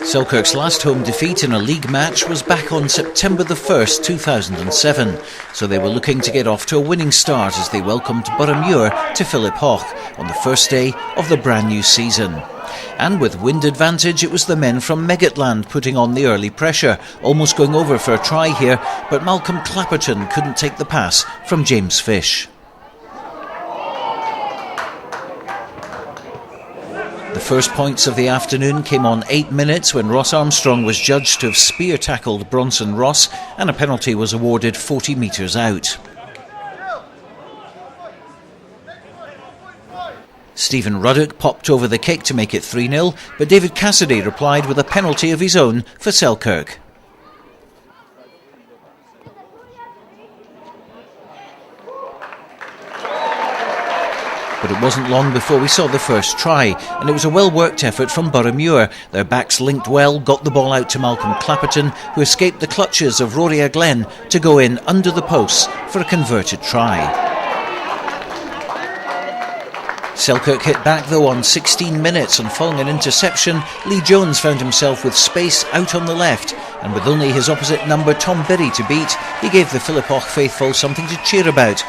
Selkirk's last home defeat in a league match was back on September the 1st, 2007, so they were looking to get off to a winning start as they welcomed BOROUGHMUIR to Philip Hoch on the first day of the brand new season. And with wind advantage, it was the men from Meggetland putting on the early pressure, almost going over for a try here, but Malcolm Clapperton couldn't take the pass from James Fish. The first points of the afternoon came on 8 minutes when Ross Armstrong was judged to have spear tackled Bronson Ross, and a penalty was awarded 40 metres out. Stephen Ruddock popped over the kick to make it 3-0, but David Cassidy replied with a penalty of his own for Selkirk. But it wasn't long before we saw the first try, and it was a well-worked effort from BOROUGHMUIR. Their backs linked well, got the ball out to Malcolm Clapperton, who escaped the clutches of Rory Glenn to go in under the posts for a converted try. Selkirk hit back though on 16 minutes, and following an interception, Lee Jones found himself with space out on the left, and with only his opposite number Tom Biddy to beat, he gave the Philip Hoch faithful something to cheer about.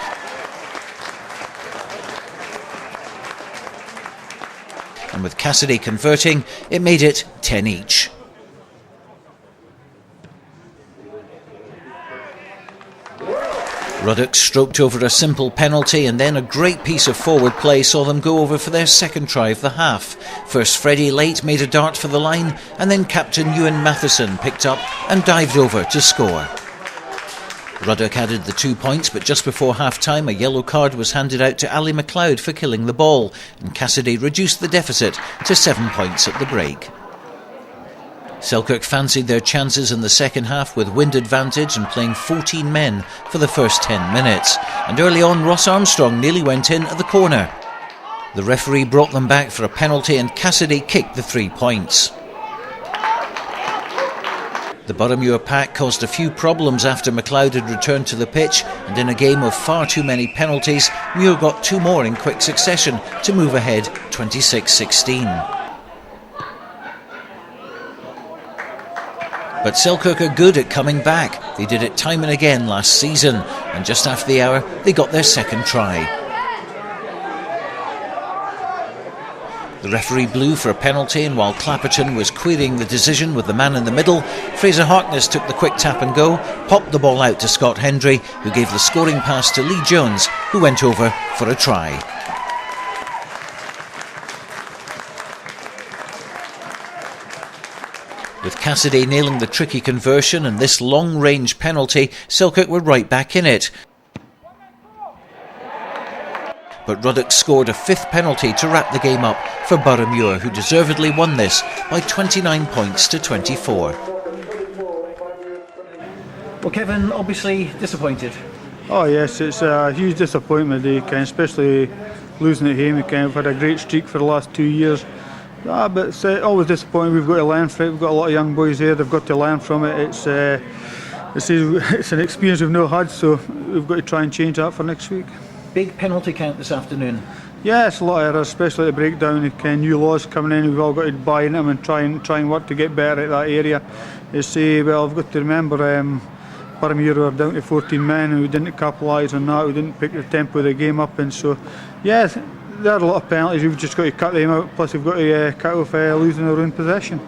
And with Cassidy converting, it made it 10 each. Ruddock stroked over a simple penalty, and then a great piece of forward play saw them go over for their second try of the half. First Freddie Late made a dart for the line, and then captain Ewan Matheson picked up and dived over to score. Ruddock added the 2 points, but just before half-time a yellow card was handed out to Ali MacLeod for killing the ball, and Cassidy reduced the deficit to 7 points at the break. Selkirk fancied their chances in the second half with wind advantage and playing 14 men for the first 10 minutes, and early on Ross Armstrong nearly went in at the corner. The referee brought them back for a penalty, and Cassidy kicked the 3 points. The BOROUGHMUIR pack caused a few problems after MacLeod had returned to the pitch, and in a game of far too many penalties, Muir got 2 more in quick succession to move ahead 26-16. But Selkirk are good at coming back. They did it time and again last season, and just after the hour they got their second try. The referee blew for a penalty, and while Clapperton was querying the decision with the man in the middle, Fraser Harkness took the quick tap and go, popped the ball out to Scott Hendry, who gave the scoring pass to Lee Jones, who went over for a try. With Cassidy nailing the tricky conversion and this long-range penalty, Selkirk were right back in it. But Ruddock scored a 5th penalty to wrap the game up for BOROUGHMUIR, who deservedly won this by 29 points to 24. Well, Kevin, obviously disappointed. Oh yes, it's a huge disappointment, especially losing at home. We've had a great streak for the last 2 years. But it's always disappointing. We've got to learn from it. We've got a lot of young boys there. They've got to learn from it. It's an experience we've not had, so we've got to try and change that for next week. Big penalty count this afternoon. Yeah, it's a lot of errors, especially at the breakdown. New laws coming in, we've all got to buy into them and try and work to get better at that area. I've got to remember BOROUGHMUIR were down to 14 men, and we didn't capitalise on that. We didn't pick the tempo of the game up, and so yeah, there are a lot of penalties. We've just got to cut them out. Plus, we've got to cut off losing our own possession.